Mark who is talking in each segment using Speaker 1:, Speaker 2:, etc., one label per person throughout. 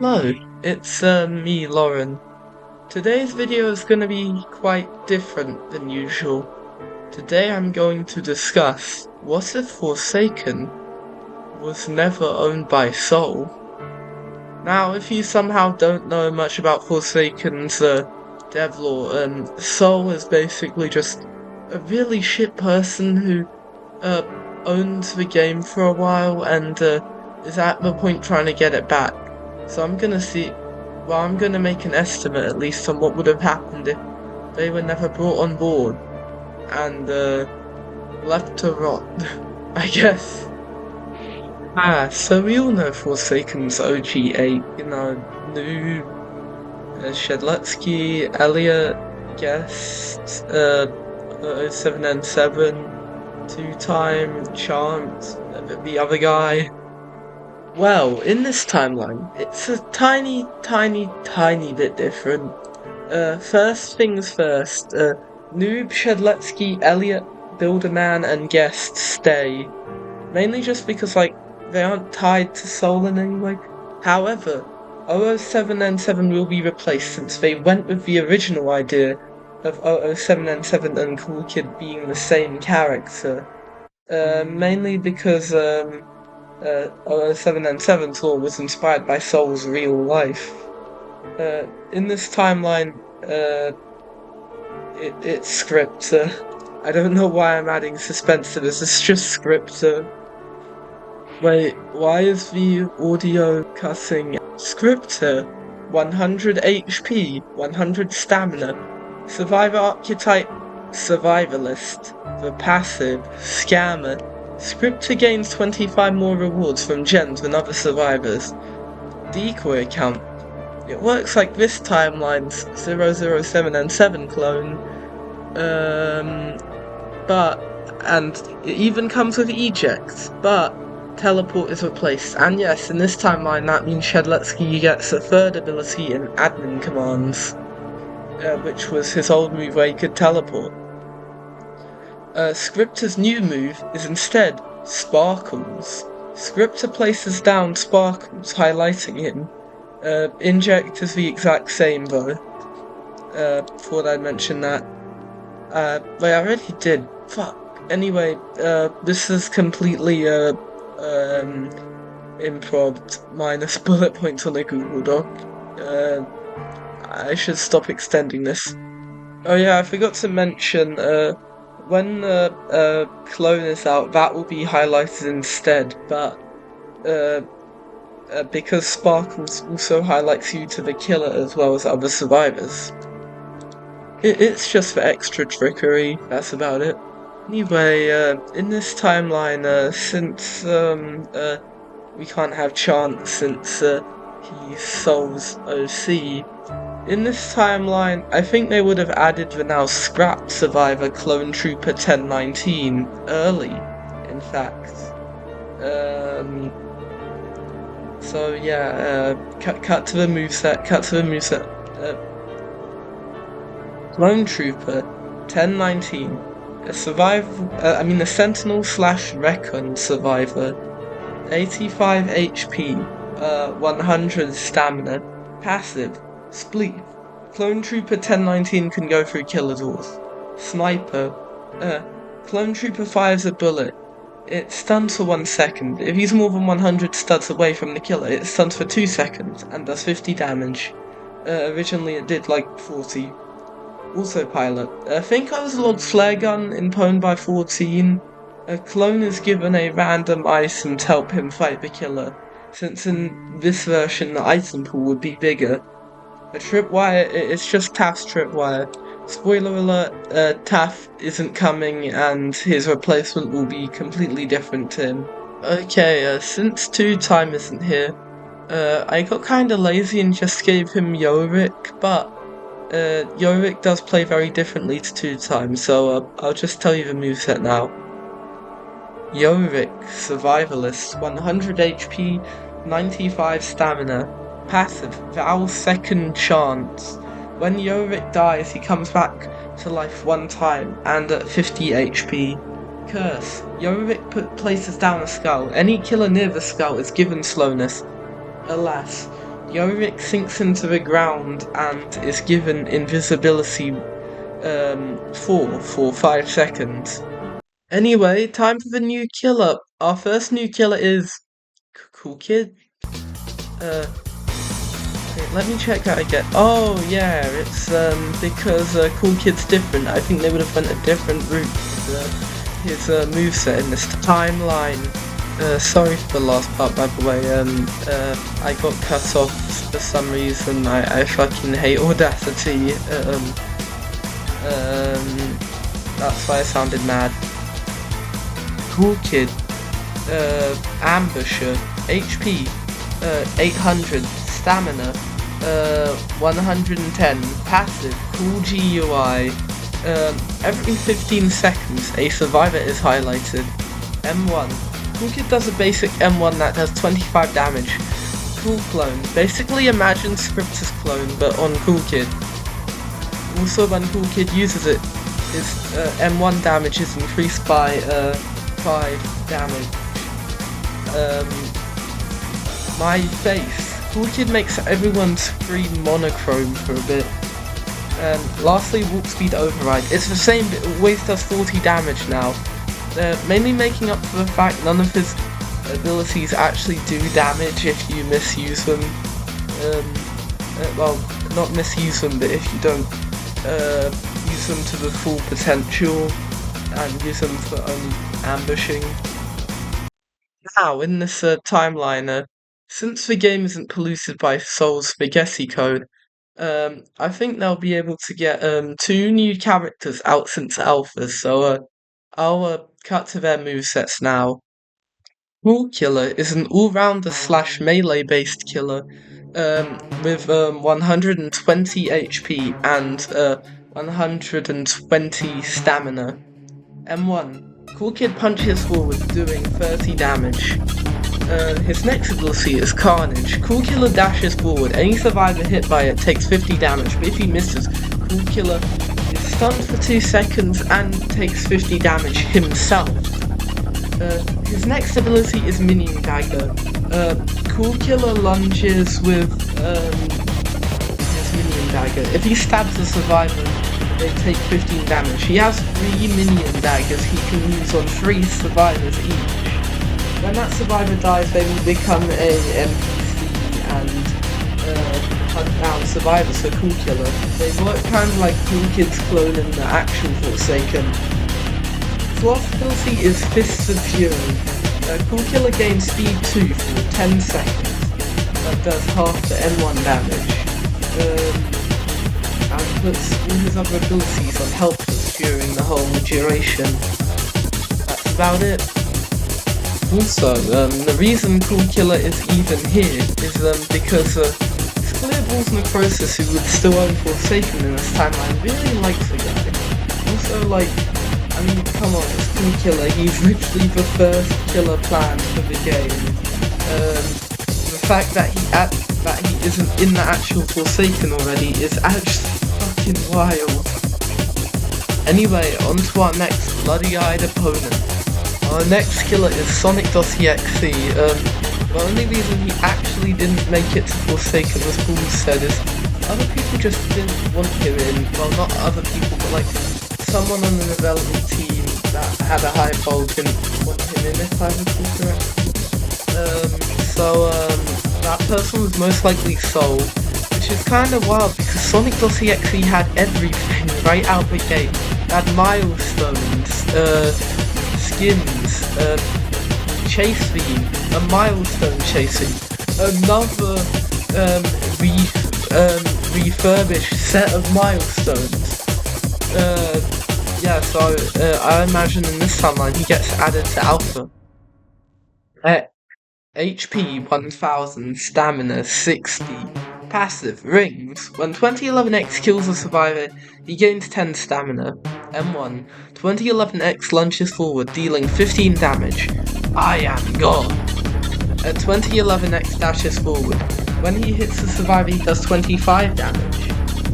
Speaker 1: Hello, it's me, Lauren. Today's video is gonna be quite different than usual. Today I'm going to discuss what if Forsaken was never owned by Soul. Now, if you somehow don't know much about Forsaken's devlore, Soul is basically just a really shit person who uh, owns the game for a while and is at the point trying to get it back. So I'm gonna make an estimate at least on what would have happened if they were never brought on board and left to rot, I guess. So we all know Forsaken's OG8, Noob, Shedletsky, Elliot, Guest, 07N7, Two-Time, Chance, the other guy. Well, in this timeline, it's a tiny bit different. First things first, Noob, Shedletsky, Elliot, Builderman, and Guest stay. Mainly just because, they aren't tied to Soul in any way. However, 007N7 will be replaced since they went with the original idea of 007N7 and Cool Kid being the same character. Mainly because, 007N7's lore was inspired by Soul's real life. In this timeline, it's script. I don't know why I'm adding suspense to this, it's just script. Wait, why is the audio cussing? Script 100 HP, 100 stamina, survivor archetype, survivalist, the passive, scammer. Scripter gains 25 more rewards from gems than other survivors. Decoy account. It works like this timeline's 007 and 7 clone. And it even comes with ejects, but teleport is replaced. And yes, in this timeline that means Shedletsky gets a third ability in admin commands, which was his old move where he could teleport. Scripter's new move is instead Sparkles. Scripter places down Sparkles, highlighting him. Inject is the exact same though. Thought I'd mention that. Wait, I already did. Fuck. Anyway, this is completely improv minus bullet points on a Google Doc. I should stop extending this. Oh yeah, I forgot to mention, when the clone is out, that will be highlighted instead, but because Sparkles also highlights you to the killer as well as other survivors. It's just for extra trickery, that's about it. Anyway, in this timeline, since we can't have Chance since he solves OC, in this timeline, I think they would have added the now scrapped survivor Clone Trooper 1019 early, in fact. So yeah, cut to the moveset, Clone Trooper 1019, a Sentinel / Recon survivor, 85 HP, 100 stamina, passive, Spleef. Clone Trooper 1019 can go through killer doors. Sniper. Clone Trooper fires a bullet. It stuns for 1 second. If he's more than 100 studs away from the killer, it stuns for 2 seconds and does 50 damage. Originally it did like 40. Autopilot. Think I was Lord Flare Gun in Pwned by 14. A clone is given a random item to help him fight the killer, since in this version the item pool would be bigger. A tripwire, it's just Taff's tripwire. Spoiler alert, Taff isn't coming and his replacement will be completely different to him. Okay, since Two-Time isn't here, I got kinda lazy and just gave him Yorick, but Yorick does play very differently to Two-Time, so I'll just tell you the moveset now. Yorick, Survivalist, 100 HP, 95 stamina. Passive, Val's second chance. When Yorick dies, he comes back to life 1 time, and at 50 HP. Curse, Yorick places down a skull. Any killer near the skull is given slowness. Alas, Yorick sinks into the ground and is given invisibility 4 for 5 seconds. Anyway, time for the new killer. Our first new killer is Cool Kid. Let me check that again. Oh yeah, it's because Cool Kid's different. I think they would have went a different route with his moveset in this timeline. Sorry for the last part, by the way. I got cut off for some reason. I fucking hate Audacity. That's why I sounded mad. Cool Kid, Ambusher, HP, 800, Stamina, 110, Passive, Cool GUI. Every 15 seconds, a survivor is highlighted. M1. Cool Kid does a basic M1 that does 25 damage. Cool Clone. Basically imagine Scriptor's clone, but on Cool Kid. Also, when Cool Kid uses it, his M1 damage is increased by 5 damage. My face. Cool Kid makes everyone's screen monochrome for a bit. Lastly, Warp Speed Override. It's the same, but it always does 40 damage now. Mainly making up for the fact none of his abilities actually do damage if you misuse them. Well, not misuse them, but if you don't use them to the full potential and use them for only ambushing. Now, in this timeline, since the game isn't polluted by Soul's spaghetti code, I think they'll be able to get 2 new characters out since alphas, so I'll cut to their movesets now. Cool Killer is an all-rounder / melee-based killer with 120 HP and 120 stamina. M1. Cool Kid punches forward, doing 30 damage. His next ability is Carnage. Cool Killer dashes forward. Any survivor hit by it takes 50 damage, but if he misses, Cool Killer is stunned for 2 seconds and takes 50 damage himself. His next ability is Minion Dagger. Cool Killer lunges with his Minion Dagger. If he stabs a survivor, they take 15 damage. He has 3 Minion Daggers he can use on 3 survivors each. When that survivor dies, they will become a NPC and hunt down survivors for Cool Killer. They work kind of like Cool Kid's clone in the actual Forsaken. His last ability is Fists of Fury. Cool Killer gains speed 2 for 10 seconds. That does half the M1 damage. And puts all his other abilities on helpless during the whole duration. That's about it. Also, the reason Cool Killer is even here is because it's clear Balls Necrosis, who would still own Forsaken in this timeline, really likes the guy. Also, like, I mean, come on, it's Cool Killer, he's literally the first killer planned for the game. The fact that he isn't in the actual Forsaken already is actually fucking wild. Anyway, on to our next bloody-eyed opponent. Our next killer is Sonic.exe. The only reason he actually didn't make it to Forsaken, as Paul said, is other people just didn't want him in. Well, not other people, but like someone on the development team that had a high poll didn't want him in, if I recall correctly. That person was most likely Soul, which is kind of wild because Sonic.exe had everything right out the gate. It had milestones, skins, chase theme, a milestone chasing, another refurbished set of milestones. I imagine in this timeline he gets added to Alpha. HP 1000, Stamina 60. Passive, Rings. When 2011X kills a survivor, he gains 10 stamina. M1. 2011X lunges forward, dealing 15 damage. I am God. 2011X dashes forward. When he hits the survivor, he does 25 damage.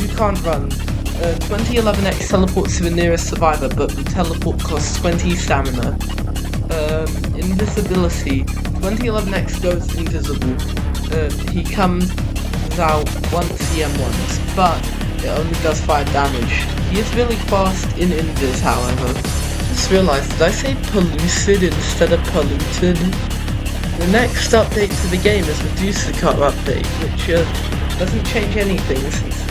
Speaker 1: You can't run. 2011X teleports to the nearest survivor, but the teleport costs 20 stamina. Invisibility. 2011X goes invisible. runs out once he M1s, but it only does 5 damage. He is really fast in invis, however. Just realised, did I say pellucid instead of polluted? The next update to the game is the Dusakar update, which doesn't change anything since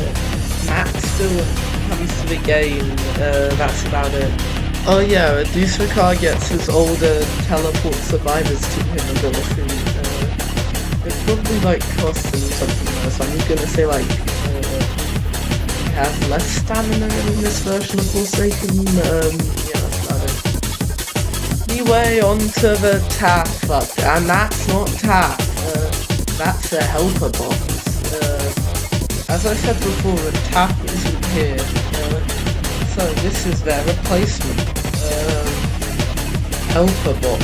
Speaker 1: Matt still comes to the game. That's about it. Oh yeah, Dusakar gets his older teleport survivors to him ability. It's probably like costing something else. I'm gonna say like he has less stamina in this version of Forsaken. Yeah, that's about it. Anyway, onto the TAF up, and that's not TAF. That's a helper box. As I said before, the TAF isn't here. So this is their replacement. Helper box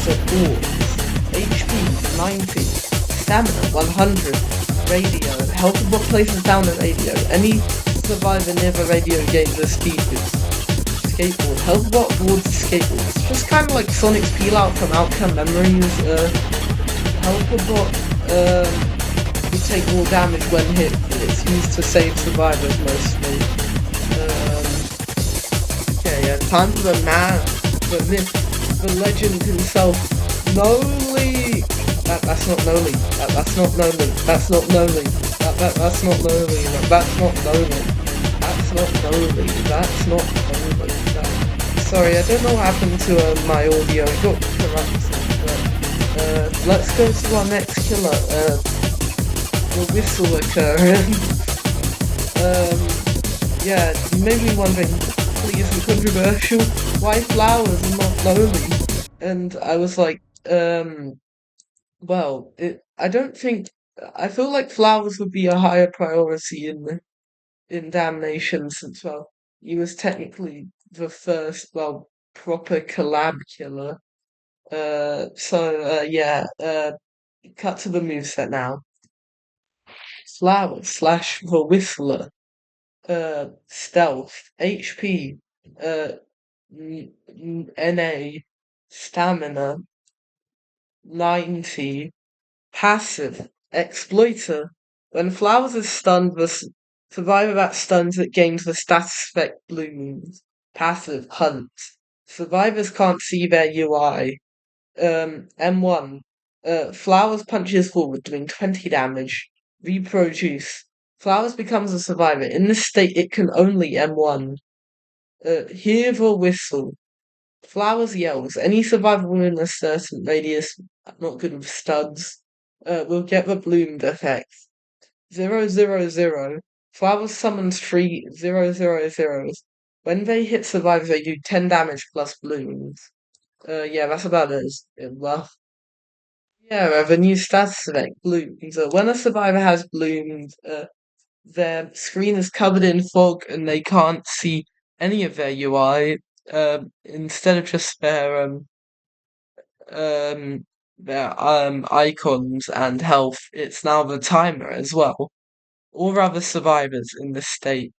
Speaker 1: supports HP 90, stamina 100, radio. Helper box places down a radio. Any survivor near the radio gains a speed boost. Skateboard. Helper box boards skateboard. It's just kind of like Sonic's peel out from Outcome Memories. Helper box would take more damage when hit, but it's used to save survivors mostly. Okay, time for the man, the myth, the legend himself, Noli! That's not Noli. That's not Noli. That's not Noli. That's not Noli. That's not Noli. That's not Noli. That's not Noli. Sorry, I don't know what happened to my audio. It got corrupted. But let's go to our next killer. The whistle occurring. Yeah, you may be wondering, please, and controversial, why flowers and not Noli? And I was like, well, I don't think. I feel like flowers would be a higher priority in Damnation since, well, he was technically the first, well, proper collab killer. Yeah. Cut to the moveset now. Flower slash the Whistler. Stealth. HP. NA. Stamina. 90. Passive. Exploiter. When Flowers is stunned, the survivor that stuns it gains the status effect blooms. Passive. Hunt. Survivors can't see their UI. M1. Flowers punches forward, doing 20 damage. Reproduce. Flowers becomes a survivor. In this state, it can only M1. Hear the whistle. Flowers yells. Any survivor within a certain radius, not good with studs, will get the bloomed effect. 000. Flowers summons 3 000s. When they hit survivors, they do 10 damage plus blooms. Yeah, that's about it. Well, yeah, the new status effect, blooms. When a survivor has bloomed, their screen is covered in fog and they can't see any of their UI. Instead of just their icons and health, it's now the timer as well. Or other survivors in this state.